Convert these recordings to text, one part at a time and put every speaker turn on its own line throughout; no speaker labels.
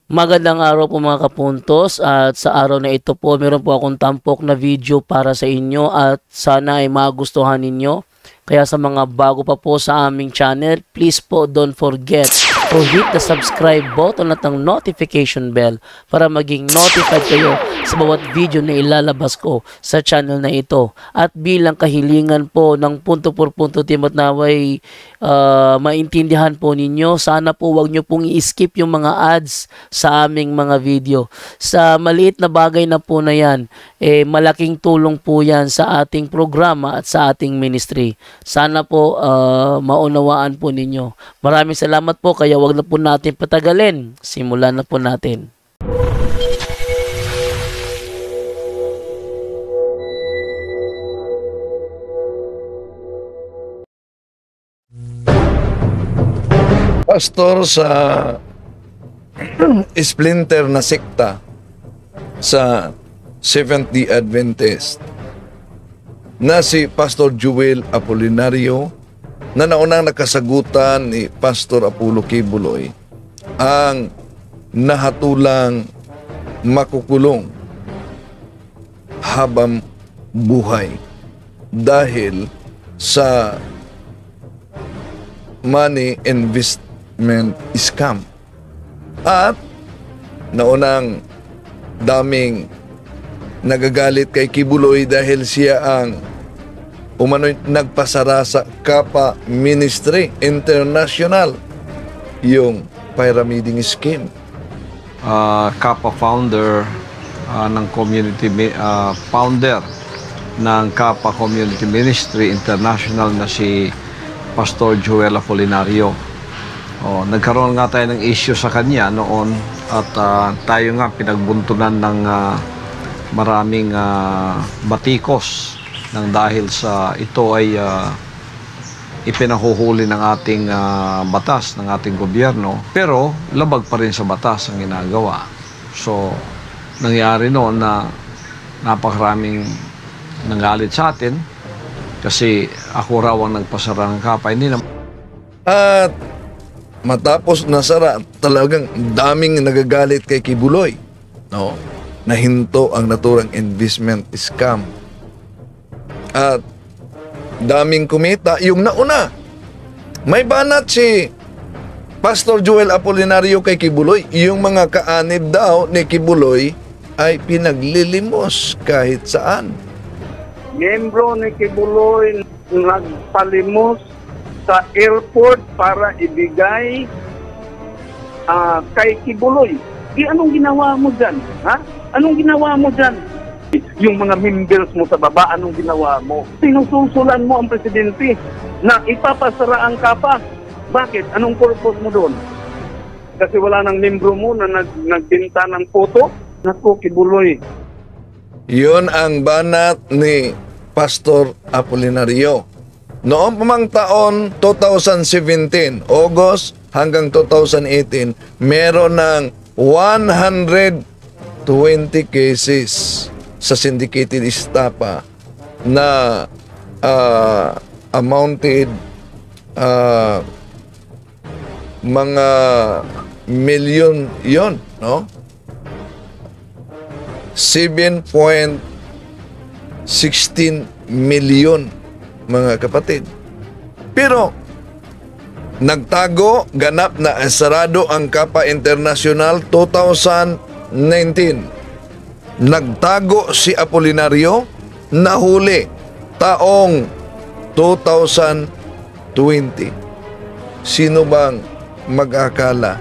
Magandang araw po mga kapuntos, at sa araw na ito po meron po akong tampok na video para sa inyo at sana ay magustuhan ninyo. Kaya sa mga bago pa po sa aming channel, please po don't forget to hit the subscribe button at ang notification bell para maging notified kayo sa bawat video na ilalabas ko sa channel na ito. At bilang kahilingan po ng punto por punto team at naway maintindihan po ninyo, sana po wag nyo pong i-skip yung mga ads sa aming mga video. Sa maliit na bagay na po na yan, malaking tulong po yan sa ating programa at sa ating ministry. Sana po maunawaan po ninyo. Maraming salamat po, kaya wag na po natin patagalin. Simulan na po natin.
Pastor sa splinter na sekta sa Seventh-day Adventist na si Pastor Joel Apolinario na naunang nakasagutan ni Pastor Apollo Kibuloy ang nahatulang makukulong habang buhay dahil sa money investment scam. At naunang daming nagagalit kay Kibuloy dahil siya ang umano'y nagpasara sa Kappa Ministry International, yung pyramiding scheme.
Kappa founder ng community founder ng Kappa Community Ministry International na si Pastor Joel Apolinario. Nagkaroon nga tayo ng issue sa kanya noon at tayo nga pinagbuntunan ng maraming batikos nang dahil sa ito ay ipinahuhuli ng ating batas, ng ating gobyerno, pero labag pa rin sa batas ang ginagawa. So, nangyari noon na napakaraming nanggalit sa atin kasi ako raw ang nagpasara ng Kappa. Hindi na.
At matapos nasara, talagang daming nagagalit kay Kibuloy, no? Nahinto ang naturang investment scam. At daming kumita. Yung nauna, may banat si Pastor Joel Apolinario kay Kibuloy. Yung mga kaanib daw ni Kibuloy ay pinaglilimos kahit saan.
Miyembro ni Kibuloy nagpalimos sa airport para ibigay kay Kibuloy. Anong ginawa mo dyan? Ha? Anong ginawa mo dyan? Yung mga members mo sa baba, anong ginawa mo? Sinususulan mo ang presidente na ipapasara ang Kappa. Bakit? Anong purpose mo doon? Kasi wala nang membro mo na nagbinta ng photo? Naku, Kibuloy.
Yun ang banat ni Pastor Apolinario. Noong pamang taon 2017, August hanggang 2018, meron ng 120 cases sa syndicated estafa na amounted mga milyon yon, no? 7.16 milyon, mga kapatid. Pero nagtago, ganap na sarado ang Kappa International 2019. Nagtago si Apolinario, nahuli taong 2020. Sino bang mag-akala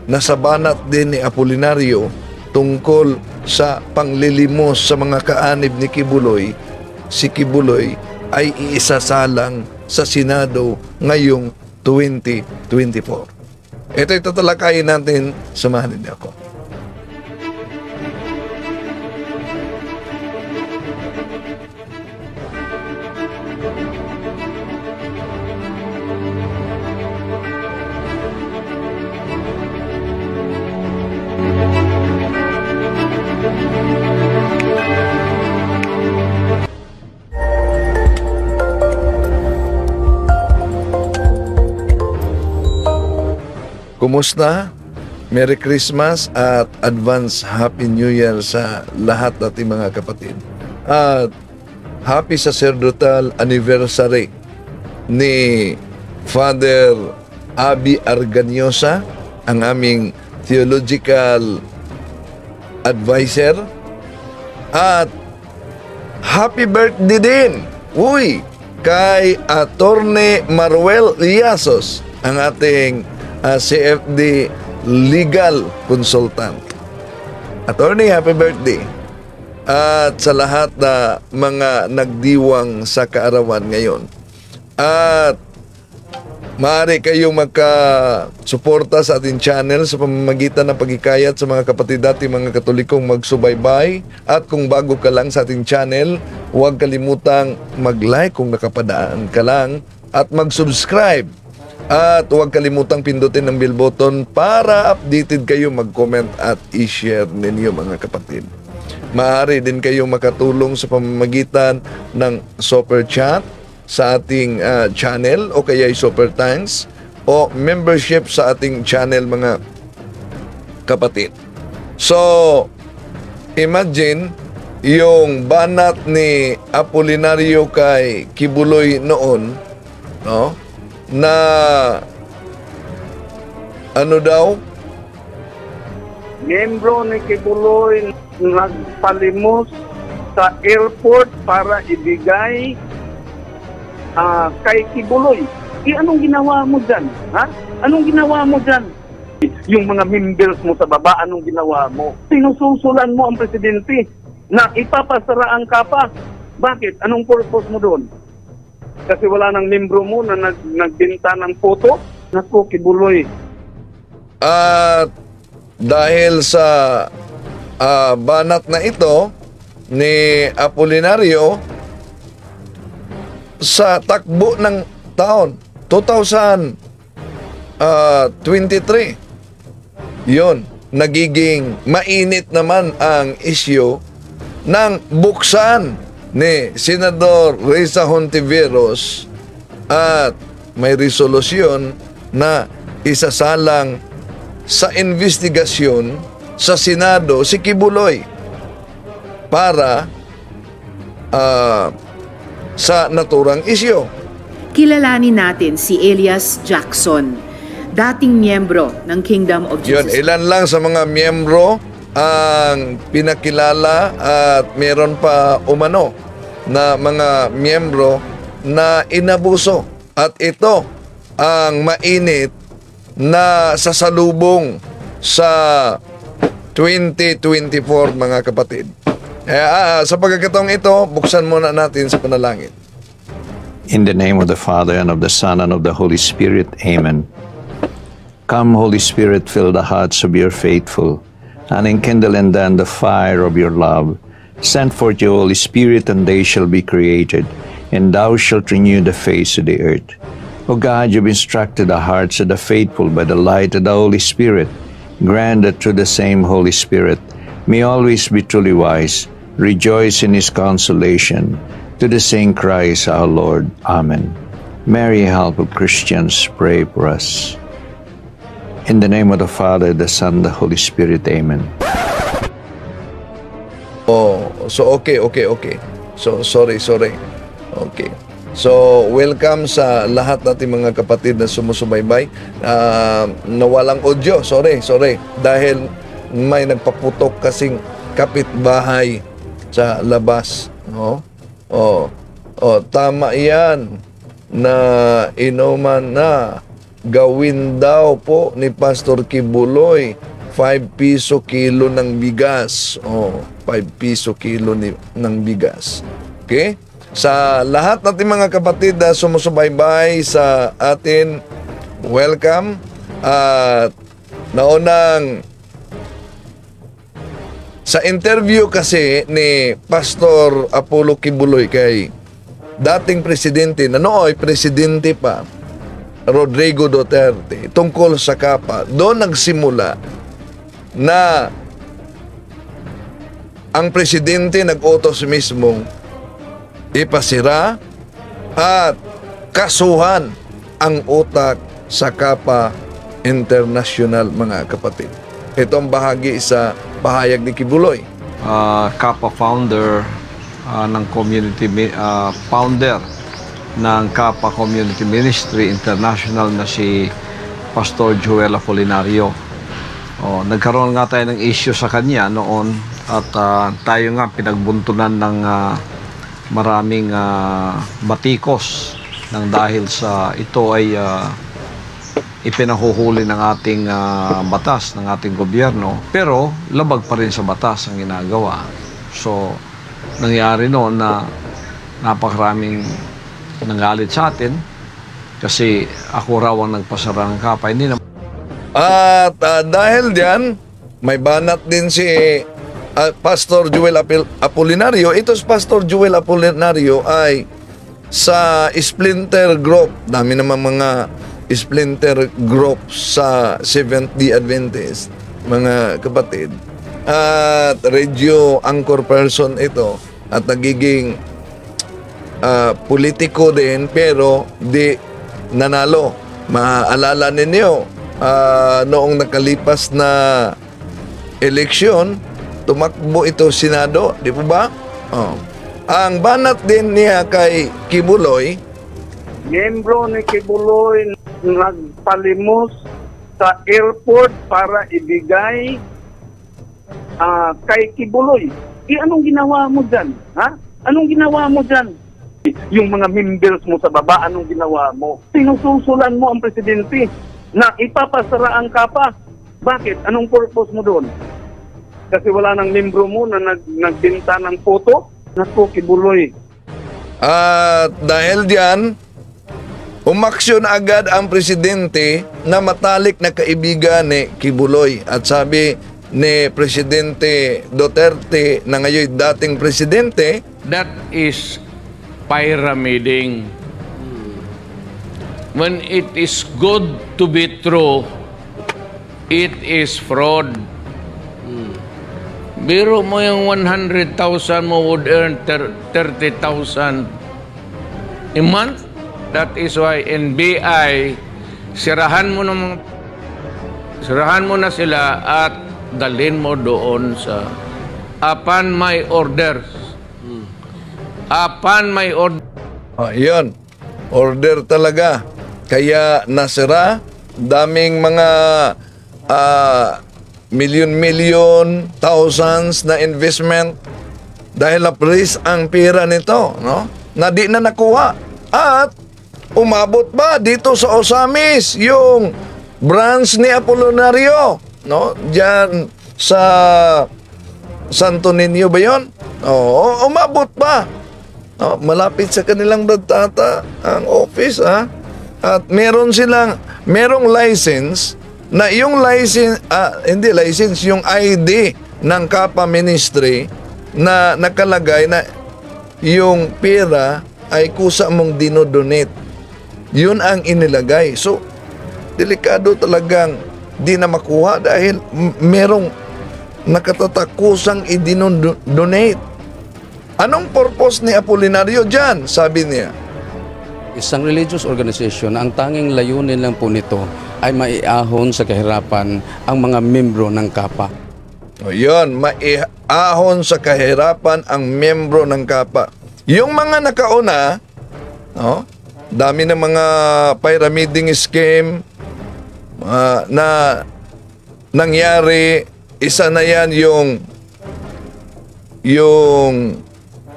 na sa banat din ni Apolinario tungkol sa panglilimos sa mga kaanib ni Kibuloy, si Kibuloy ay iisasalang sa Senado ngayong 2024. Ito'y tatalakayin natin. Samahan niyo ako. Kumusta? Merry Christmas at advance Happy New Year sa lahat nating mga kapatid. At Happy Sacerdotal Anniversary ni Father Abi Arganiosa, ang aming theological advisor. At happy birthday din, kay Attorney Maruel Iasos, ang ating CFD legal consultant. Attorney, happy birthday. At sa lahat na mga nagdiwang sa kaarawan ngayon. At maaari kayong magka-suporta sa ating channel sa pamamagitan ng pagkikayat sa mga kapatid natin mga Katolikong magsubaybay. At kung bago ka lang sa ating channel, huwag kalimutang mag-like kung nakapadaan ka lang at mag-subscribe. At huwag kalimutang pindutin ang bell button para updated kayo, mag-comment at i-share ninyo mga kapatid. Maaari din kayo makatulong sa pamamagitan ng super chat sa ating channel o kaya super thanks o membership sa ating channel mga kapatid. So, imagine yung banat ni Apolinario kay Kibuloy noon, no? Na ano daw?
Miyembro ni Kibuloy nagpalimos sa airport para ibigay kay Kibuloy. Anong ginawa mo dyan? Ha? Anong ginawa mo dyan? Yung mga members mo sa baba, anong ginawa mo? Sinususulan mo ang presidente na ipapasara ang kapa. Bakit? Anong purpose mo doon? Kasi wala nang membro mo na nagbenta ng photo? Naku, Kibuloy.
At dahil sa banat na ito ni Apolinario, sa takbo ng taon 2023, yun, nagiging mainit naman ang issue ng buksan ni Senador Risa Hontiveros at may resolusyon na isasalang sa investigasyon sa Senado si Kibuloy para sa naturang isyu.
Kilalanin natin si Elias Jackson, dating miyembro ng Kingdom of
Yun,
Jesus.
ilan lang sa mga miyembro ang pinakilala at meron pa umano na mga miyembro na inabuso. At ito ang mainit na sasalubong sa 2024 mga kapatid. Sa pagkakataong ito, buksan muna natin sa panalangin.
In the name of the Father, and of the Son, and of the Holy Spirit. Amen. Come, Holy Spirit, fill the hearts of your faithful, and enkindle in them the fire of your love. Send forth your Holy Spirit, and they shall be created, and thou shalt renew the face of the earth. O God, you've instructed the hearts of the faithful by the light of the Holy Spirit. Grant that through the same Holy Spirit may always be truly wise, rejoice in his consolation, to the same Christ our Lord. Amen. Mary, help of Christians, pray for us. In the name of the Father, the Son, the Holy Spirit. Amen.
So okay. So sorry. Okay. So welcome sa lahat nating mga kapatid na sumusubaybay. Nawalang audio. Sorry. Dahil may nagpaputok kasing kapitbahay sa labas, no? Tama yan na inuman na gawin daw po ni Pastor Kibuloy 5 piso kilo ng bigas. 5 piso kilo ng bigas. Okay? Sa lahat natin mga kapatid na sumusubaybay sa atin, welcome. At naunang sa interview kasi ni Pastor Apollo Kibuloy kay dating presidente, na nooy presidente pa, Rodrigo Duterte, tungkol sa kapa, doon nagsimula na ang presidente nag-utos mismong ipasira at kasuhan ang utak sa kapa International, mga kapatid. Ito ang bahagi sa pahayag ni Kibuloy.
Kappa founder ng founder ng Kappa Community Ministry International na si Pastor Joel Apolinario. Nagkaroon nga tayo ng issue sa kanya noon at tayo nga pinagbuntunan ng maraming batikos nang dahil sa ito ay ipinahuhuli ng ating batas, ng ating gobyerno, pero labag pa rin sa batas ang ginagawa. So, nangyari noon na napakaraming nanggalit sa atin kasi ako raw ang nagpasara ng Kappa. Hindi naman.
At dahil diyan, may banat din si Pastor Joel Apolinario. Ito si Pastor Joel Apolinario ay sa splinter group. Dami naman mga splinter group sa Seventh-day Adventist, mga kapatid. At radio anchor person ito at nagiging politiko din pero di nanalo. Maaalala ninyo noong nakalipas na eleksyon, tumakbo ito Senado, di po ba? Ang banat din niya kay Kibuloy,
Miyembro ni Kibuloy nagpalimos sa airport para ibigay kay Kibuloy. Anong ginawa mo dyan? Ha? Anong ginawa mo dyan? Yung mga members mo sa baba, anong ginawa mo? Sinususulan mo ang presidente na ipapasara ang Kappa. Bakit? Anong purpose mo doon? Kasi wala nang membro mo na nagbinta ng photo? Naku, Kibuloy.
At dahil diyan, umaksyon agad ang presidente na matalik na kaibigan ni Kibuloy. At sabi ni Presidente Duterte na ngayon dating presidente,
that is pyramiding. When it is good to be true, it is fraud. Biro mo yung 100,000 mo would earn 30,000 a month. That is why NBI, sirahan mo na sila at dalhin mo doon sa upon my orders. Upon my order.
Yun, order talaga. Kaya nasira, daming mga million, thousands na investment dahil na-freeze ang pera nito, no? Na di na nakuha. At umabot ba dito sa Osamis yung branch ni Apolinario, no? Diyan sa Santo Niño ba yun? Oo, umabot pa. No, malapit sa kanilang datata ang office, ha? At merong license na yung license, hindi license, yung ID ng Kappa Ministry na nakalagay na yung pera ay kusa mong dinodonate. Yun ang inilagay. So, delikado talagang di na makuha dahil merong nakatatakusang idinodonate. Anong purpose ni Apolinario dyan? Sabi niya,
isang religious organization, ang tanging layunin lang po nito ay maiahon sa kahirapan ang mga membro ng Kappa.
O yun, maiahon sa kahirapan ang membro ng Kappa. Yung mga nakauna, no, dami ng mga pyramiding scheme na nangyari. Isa na yan yung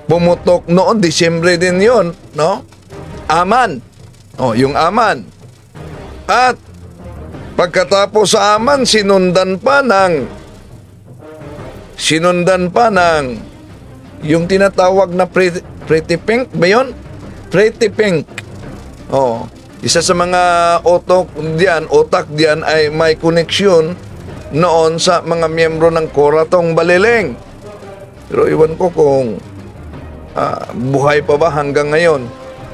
pumutok noon, Disyembre din yon, no? Aman. Yung Aman. At pagkatapos sa Aman, sinundan pa ng yung tinatawag na Pretty Pink ba yun? Pretty Pink. Isa sa mga otak diyan ay may koneksyon noon sa mga miyembro ng Coratong Balileng. Pero iwan ko kung buhay pa ba hanggang ngayon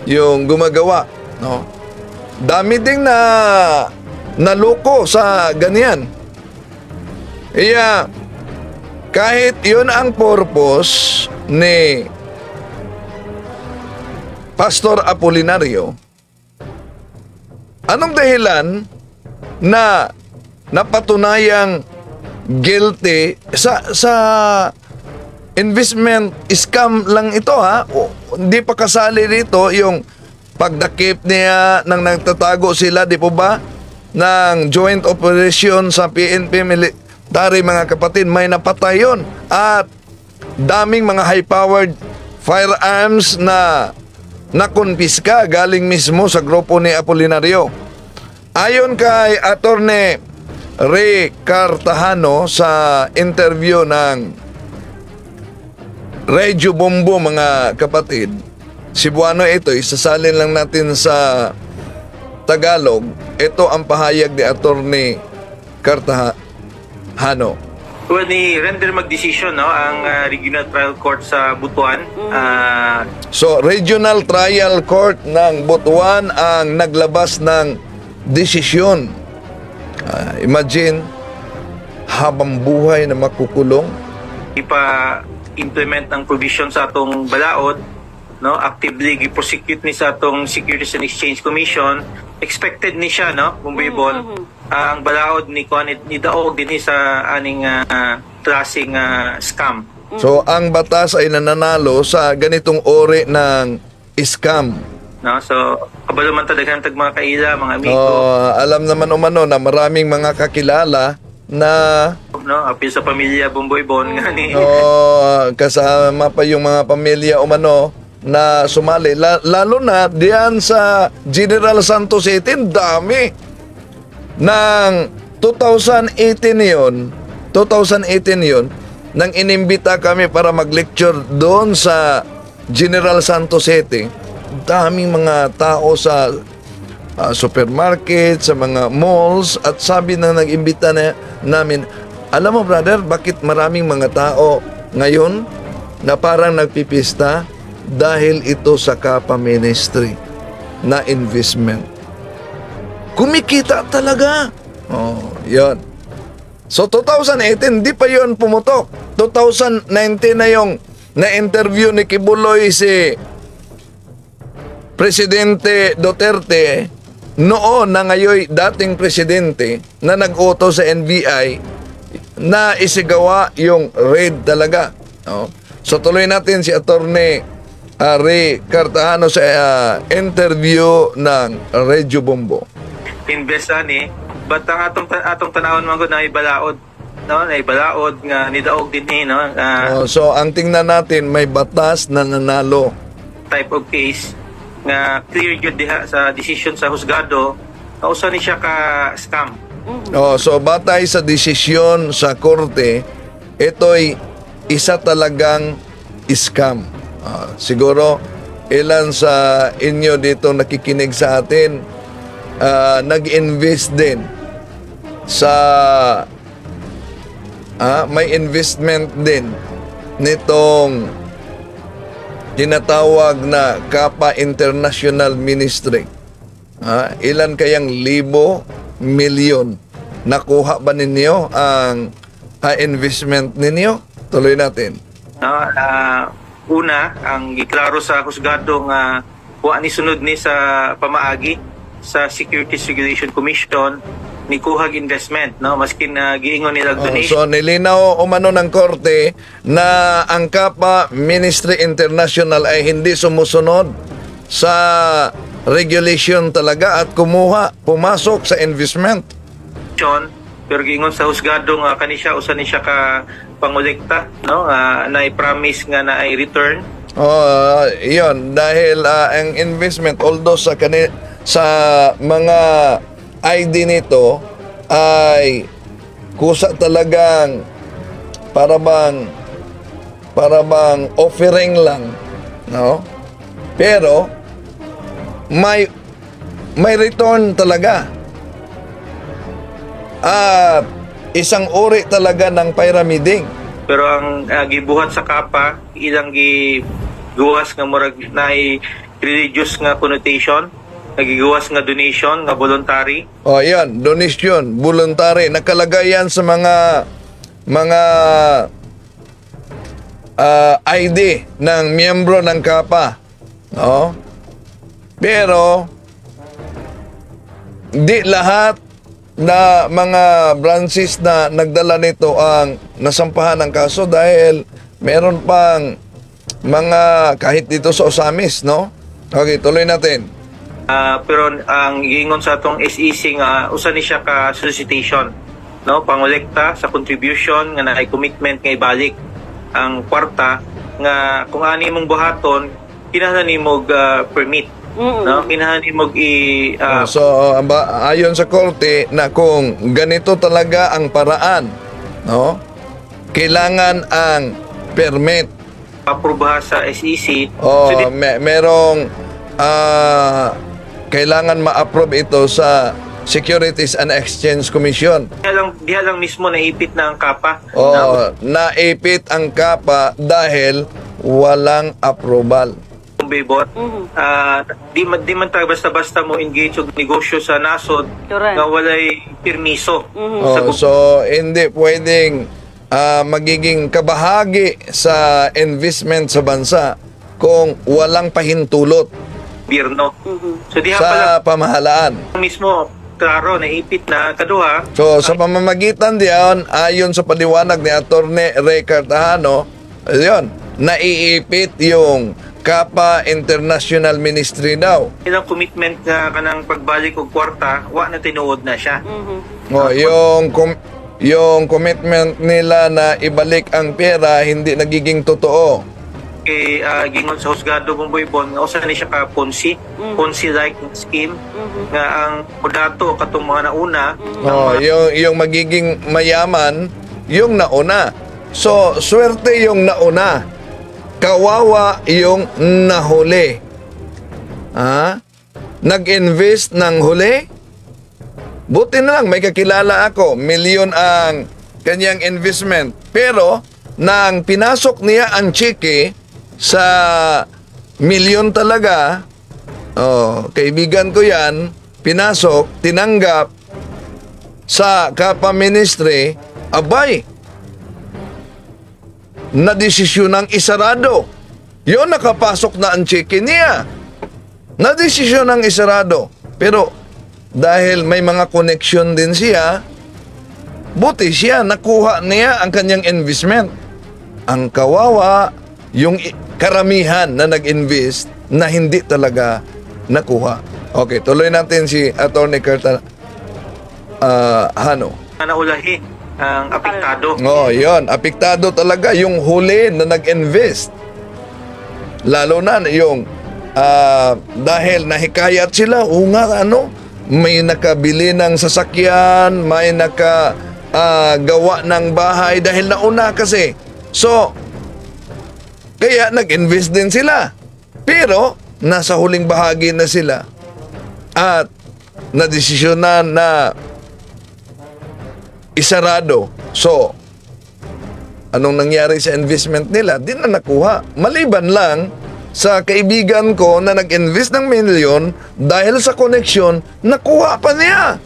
yung gumagawa, no? Dami ding naloko sa ganyan. Kaya kahit yun ang purpose ni Pastor Apolinario, anong dahilan na napatunayang guilty sa investment scam lang ito, ha. Hindi pa kasali dito yung pagdakip niya nang nagtatago sila, di po ba, ng joint operation sa PNP military, mga kapatid. May napatay yun at daming mga high-powered firearms na nakonpiska galing mismo sa grupo ni Apolinario. Ayon kay Attorney Ray Cartahano sa interview ng Radio Bombo, mga kapatid, Cebuano ito, isasalin lang natin sa Tagalog. Ito ang pahayag ni Attorney Cartahano.
Well, ni-render mag-decision, no, ang Regional Trial Court sa Butuan.
So, Regional Trial Court ng Butuan ang naglabas ng desisyon. Imagine, habang buhay na makukulong.
Ipa-implement ng provision sa atong balaod, no, actively gi-prosecute ni sa atong Securities and Exchange Commission. Expected ni siya, no, Bumbibon, ang balaod ni Daog din sa aning klaseng scam.
So, ang batas ay nananalo sa ganitong ori ng scam.
No, so kabalo man talagang tag mga kaila, mga amigo.
Alam naman umano na maraming mga kakilala na
apil sa pamilya Bumboybon nga ni.
Kasama pa yung mga pamilya umano na sumali. Lalo na diyan sa General Santos City, dami. Nang 2018 yun, nang inimbita kami para mag-lecture doon sa General Santos City, daming mga tao sa supermarket, sa mga malls, at sabi na nag-imbita namin, alam mo brother, bakit maraming mga tao ngayon na parang nagpipista? Dahil ito sa Kapa Ministry na investment. Kumikita talaga. Yun. So 2018, di pa yun pumutok. 2019 na yung na-interview ni Kibuloy si Presidente Duterte, noon na ngayon dating presidente, na nag-utos sa NBI na isigawa yung raid talaga. So tuloy natin si Attorney Ray Cartahano sa interview ng Radio Bombo.
Investa ni, but ang atong tanawon man gud na ibalaod, no, na ibalaod nga ni Daog din no.
So ang tingnan natin, may batas na nanalo.
Type of case nga clear jud diha sa decision sa husgado, usa ni siya ka scam.
So batay sa desisyon sa korte, ito'y isa talagang scam. Siguro ilan sa inyo dito nakikinig sa atin nag-invest din sa may investment din nitong tinatawag na Kapa International Ministry. Ilan kayang libo, milyon nakuha ba ninyo ang investment ninyo? Tuloy natin.
Una, ang giklaro sa husgado nga wa ni sunod ni sa pamaagi sa Securities Regulation Commission ni kuhag investment, no, maskin giingon nila donation.
So nilinaw umano ng korte na ang Kapa Ministry International ay hindi sumusunod sa regulation talaga at pumasok sa investment.
Pero giingon sa husgado nga kani siya usa ni siya ka pangolekta, no, na i-promise nga na ay return.
Iyon dahil ang investment, although sa mga ID nito ay kusa talagang para bang offering lang, no? Pero may return talaga. At isang uri talaga ng pyramiding.
Pero ang gibuhat sa Kapa, ilang giguwas nga murag na religious nga connotation, nagiguwas nga donation nga voluntary.
Yan, donation, voluntary, nakalagay yan sa mga ID ng miyembro ng Kapa. Pero di lahat na mga branches na nagdala nito ang nasampahan ng kaso dahil meron pang mga kahit dito sa Osamis, no? Okay, tuloy natin.
Pero ang giingon sa atong SEC nga usa ni siya ka solicitation, no, pangolekta sa contribution nga naay commitment nga ibalik ang kwarta nga kung ani mong buhaton kinahanglan nimo permit, no, kinahanglan nimo
so ayon sa korte na kung ganito talaga ang paraan, no, kailangan ang permit
aprubaha sa SEC.
Merong kailangan ma-approve ito sa Securities and Exchange Commission.
Diha lang mismo naipit na ang kapa.
Naipit ang kapa dahil walang approval.
Di man tayo basta-basta mo engage og negosyo sa nasod na walay permiso.
So hindi pwedeng magiging kabahagi sa investment sa bansa kung walang pahintulot
so diha
sa pamahalaan
mismo. Klaro, naipit na kaduha.
So, sa pamamagitan diyan, ayon sa paliwanag ni Attorney Ray Cartahano, yun, naiipit yung Kapa International Ministry daw.
Ilang commitment na kanang pagbalik og kwarta, wa na tinuod na siya.
Yung commitment nila na ibalik ang pera, hindi nagiging totoo.
Gingon sa husgado Bumboybon nga usa ni siya ka Ponzi-like scheme nga ang podato katong mga nauna
yung magiging mayaman yung nauna. So swerte yung nauna, kawawa yung nahuli. Nag-invest ng huli, buti na lang may kakilala ako, milyon ang kanyang investment, pero nang pinasok niya ang cheque sa milyon talaga, kaibigan ko yan, pinasok, tinanggap sa Kapa Ministry, abay, na desisyon ng isarado. Yun, nakapasok na ang cheque niya. Na desisyon ng isarado. Pero dahil may mga connection din siya, buti siya, nakuha niya ang kanyang investment. Ang kawawa, yung karamihan na nag-invest na hindi talaga nakuha. Okay, tuloy natin si Attorney Cartahano.
Naulahi ang apektado.
Yun, apektado talaga yung huli na nag-invest. Lalo na yung dahil nahikayat sila, may nakabili ng sasakyan, may nakagawa ng bahay dahil nauna kasi. So, kaya nag-invest din sila. Pero, nasa huling bahagi na sila. At, nadesisyonan na isarado. So, anong nangyari sa investment nila? Di na nakuha. Maliban lang sa kaibigan ko na nag-invest ng milyon dahil sa connection, nakuha pa niya.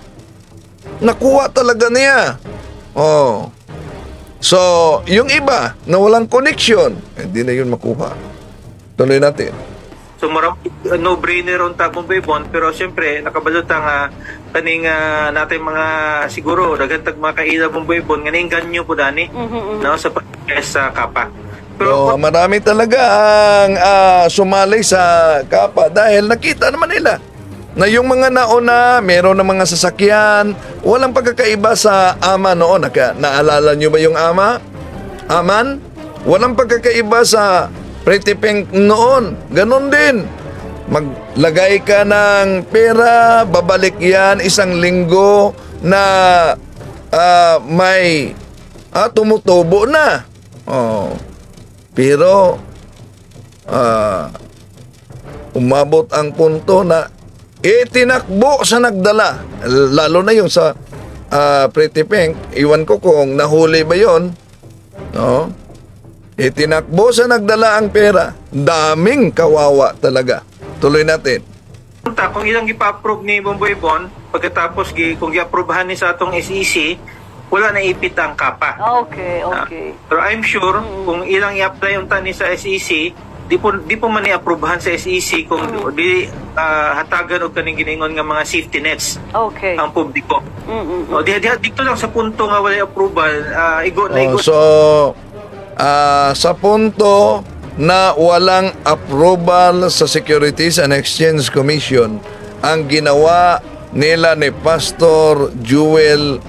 Nakuha talaga niya. So, yung iba na walang connection, hindi na yun makuha. Tuloy natin.
So, no-brainer on tapong Bumboybon, pero siyempre, nakabalota nga kaning natin mga siguro, dagantag mga kaila Bumboybon, nga nainganyo po dani, no, sa sa Kapa. Pero
marami talaga ang sumali sa Kapa dahil nakita naman nila na yung mga nauna, meron ng mga sasakyan, walang pagkakaiba sa ama noon. Naalala nyo ba yung ama? Aman? Walang pagkakaiba sa Pretty Pink noon. Ganon din. Maglagay ka ng pera, babalik yan isang linggo na may tumutubo na. Pero umabot ang punto na tinakbo sa nagdala. Lalo na yung sa Pretty Pink. Iwan ko kung nahuli ba yun. No? Tinakbo sa nagdala ang pera. Daming kawawa talaga. Tuloy natin.
Kung ilang ipa-approve ni Bumboybon, pagkatapos kung i-approvehan ni sa atong SEC, wala na ipit ang Kapa.
Okay.
Pero I'm sure, kung ilang i-apply unta ni sa SEC, di po man i-aprobahan sa SEC kung di hatagan og kaning giningon nga mga safety nets ang publiko. O dito lang sa punto nga wala approval, igo.
So sa punto na walang approval sa Securities and Exchange Commission, ang ginawa nila ni Pastor Joel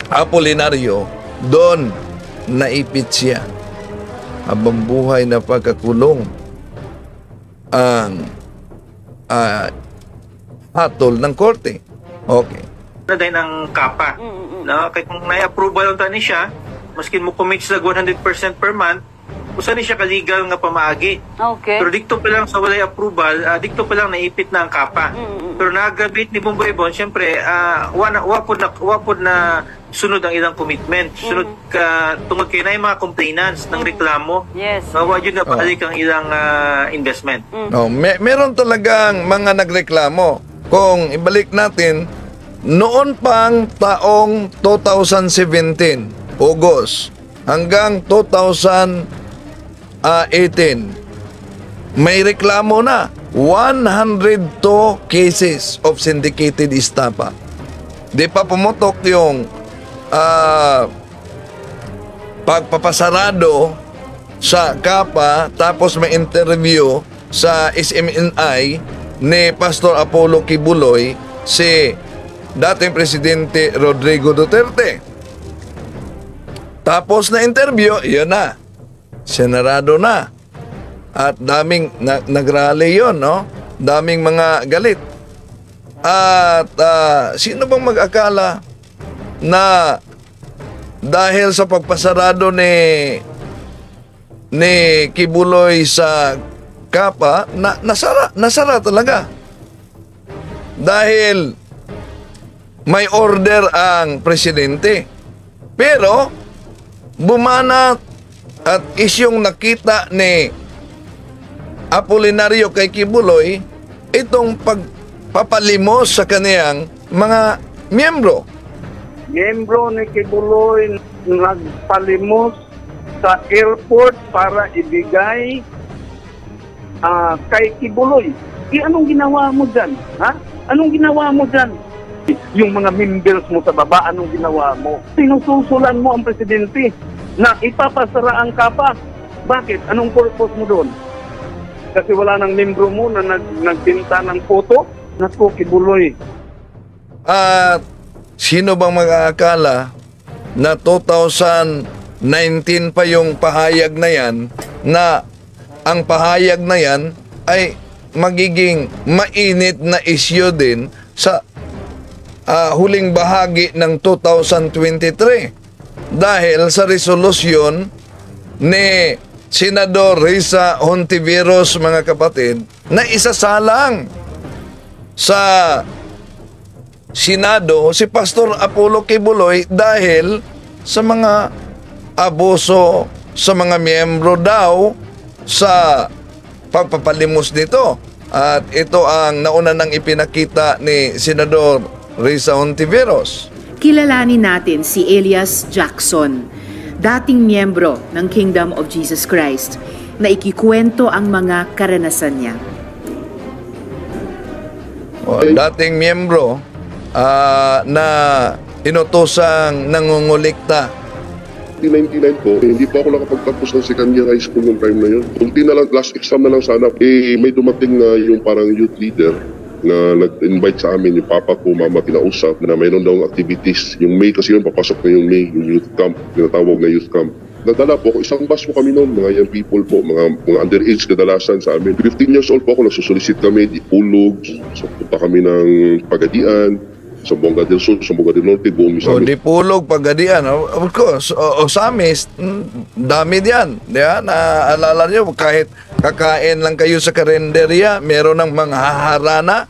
Apolinario, doon naipit siya. Habang buhay na pagkakulong ang hatol ng korte. Okay.
Na din ang kapa. No? Kaya kung na-approval ang tani siya, maskin mo commit sa 100% per month, usan ni siya ka-legal nga pamaagi.
Okay.
Pero dito pa lang sa walay approval, dito pa lang naipit na ang kapa. Pero nagabit ni Bomboy Bon, syempre, wapod na sunod ang ilang commitment. Sunod ka, tungod kayo na yung mga complainants ng reklamo.
Yes.
Wag yun na palik ang ilang investment.
No, meron talagang mga nagreklamo. Kung ibalik natin, noon pang taong 2017, August, hanggang 2018, may reklamo na 102 cases of syndicated estafa. Di pa pumutok yung pagpapasarado sa kapa, tapos may interview sa SMNI ni Pastor Apollo Kibuloy, si dating Presidente Rodrigo Duterte. Tapos na interview, yun na, senarado na. At daming nagrally yun, no? Daming mga galit. At sino bang mag-akala na dahil sa pagpasarado ni Kibuloy sa kapa, nasara talaga. Dahil may order ang presidente. Pero bumanat at isyong nakita ni Apolinario kay Kibuloy itong pagpapalimos sa kaniyang mga miyembro.
Miyembro ni Kibuloy nagpalimos sa airport para ibigay kay Kibuloy. Anong ginawa mo dyan? Ha? Anong ginawa mo dyan? Yung mga members mo sa baba, anong ginawa mo? Sinususulan mo ang presidente na ipapasara ang kapa. Bakit? Anong purpose mo doon? Kasi wala nang membro mo na nagpinta ng photo? Naku, Kibuloy.
At sino bang mag-aakala na 2019 pa yung pahayag na yan, na ang pahayag na yan ay magiging mainit na issue din sa huling bahagi ng 2023 dahil sa resolusyon ni Senador Risa Hontiveros, mga kapatid, na isasalang sa Senado si Pastor Apollo Kibuloy dahil sa mga abuso sa mga miyembro daw sa pagpapalimos nito. At ito ang nauna nang ipinakita ni Senador Risa Hontiveros.
Kilalanin natin si Elias Jackson, dating miyembro ng Kingdom of Jesus Christ, na ikikwento ang mga karanasan niya.
Dating miyembro na inutosang nangungulikta.
1999 po, hindi po ako nakapagtapos ng second year high school noong time na yun. Ulti na lang, last exam na lang sana. May dumating na yung parang youth leader na nag-invite sa amin, yung papa ko, mama, kinausap na mayroon daw activities. Yung May kasi yun, papasok na yung May, yung youth camp, tinatawag na youth camp. Nagdala po ako, isang bus po kami noon, mga young people po, mga underage kadalasan sa amin. 15 years old po ako, nagsusolicit kami, di Pulog, so punta kami ng Pagadian, sa Bonga del Sur, sa Bonga del Norte, buong Misamis.
Di Pulog, Pagadian, of course, Osamis, dami diyan. Diyan, naalala nyo, kahit kakain lang kayo sa karinderya, meron ng mga haharana.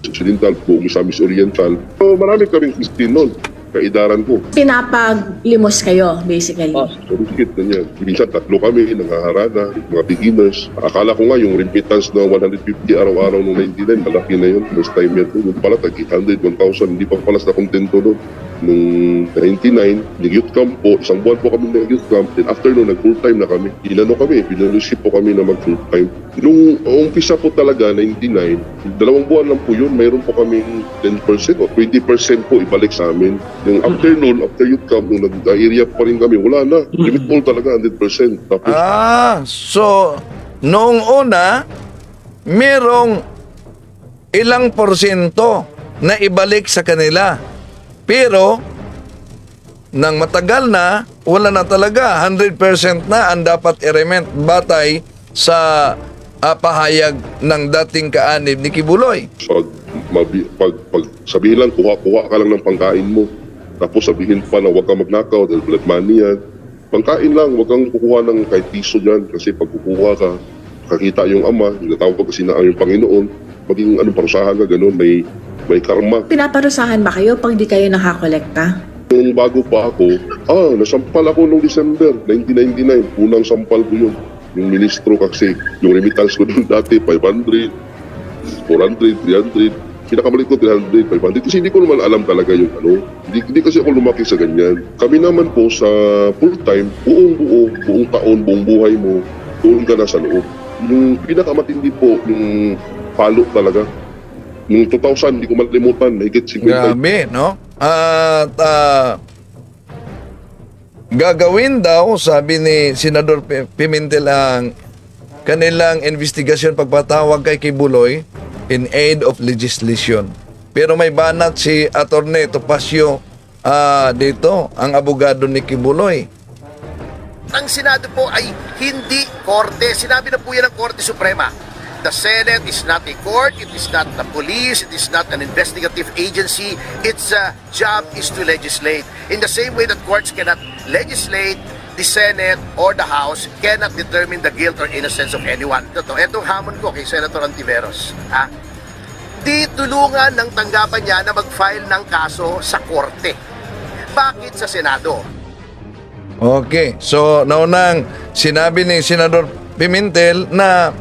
Occidental po, Misamis Oriental. So, marami kaming Christine noon. Kaidaran ko.
Pinapaglimos kayo, basically.
So, higit na niya. Minsan, 3 kami, nangaharana, mga beginners. Akala ko nga yung remittance na 150 araw-araw noong 99, malaki na yun. Most time yan. Doon pala, tag 800, 1,000, hindi pa pala sa kontento doon. nung 99, nag-youth camp po, isang buwan po kami nag-youth camp, then after nun, nag-full time na kami. Pinalusip po kami na mag-full time. Nung umpisa po talaga, 99, 2 buwan lang po yun, mayroon po kaming 10% o 20% po ibalik sa amin. Yung after nun, after youth camp, nung nag-area pa rin kami, wala na. Limit all talaga, 100%. Tapos,
so, noong una, merong ilang porsyento na ibalik sa kanila. Pero, nang matagal na, wala na talaga. 100% na ang dapat i-remit batay sa pahayag ng dating kaanib ni Kibuloy.
pag sabihin lang, kuha ka lang ng pangkain mo. Tapos sabihin pa na huwag kang magnakaw dahil blood money yan. Pangkain lang, huwag kang kukuha ng kahit piso dyan. Kasi pag kukuha ka, kakita yung ama, natawag kasi na yung Panginoon, maging parusahan ka, ganun, may karma.
Pinaparusahan ba kayo pag di kayo nakakolekta?
Nung bago pa ako, nasampal ako noong December 1999. Unang sampal ko yun. Yung ministro kasi, yung remittance ko doon dati, 500, 400, 300. Pinakamalit ko 300, 500. Kasi hindi ko naman alam talaga yung Hindi kasi ako lumaki sa ganyan. Kami naman po sa full time, buong taon, buong buhay mo, doon ka na sa loob. Yung pinakamatindi po, yung palo talaga. Noong 2000, hindi ko malimutan, mahigit 50.
Grabe, no? At gagawin daw, sabi ni Senador Pimentel, ang kanilang investigasyon pagpatawag kay Kibuloy in aid of legislation. Pero may banat si Attorney Topacio dito, ang abogado ni Kibuloy.
Ang Senado po ay hindi korte. Sinabi na po yan ng Korte Suprema. The Senate is not a court, it is not the police, it is not an investigative agency. Its job is to legislate. In the same way that courts cannot legislate, the Senate or the House cannot determine the guilt or innocence of anyone. Itong hamon ko kay Senator Antiveros. Di tulungan ng tanggapan niya na mag-file ng kaso sa korte. Bakit sa Senado?
Okay, so naunang sinabi ni Senador Pimentel na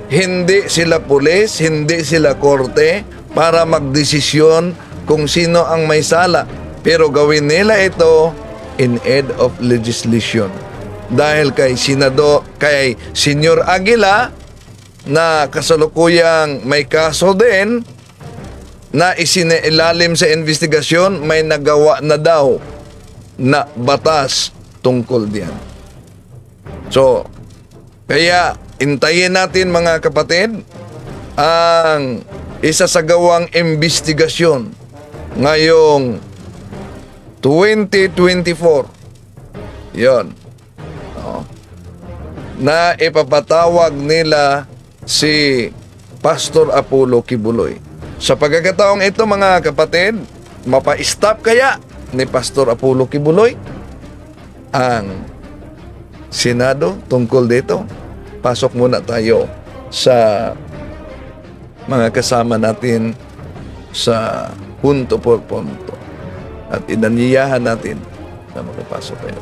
hindi sila pulis, hindi sila korte para magdesisyon kung sino ang may sala. Pero gawin nila ito in aid of legislation. Dahil kay Senyor Aguila na kasalukuyang may kaso din na isinailalim sa investigasyon, may nagawa na daw na batas tungkol diyan. So, kaya intayin natin mga kapatid ang isasagawang investigasyon ngayong 2024. Yon. Na ipapatawag nila si Pastor Apollo Kibuloy. Sa pagkakataong ito mga kapatid, mapa-stop kaya ni Pastor Apollo Kibuloy ang Senado tungkol dito? Pasok muna tayo sa mga kasama natin sa punto por punto at inaniyahan natin na makapasok kayo.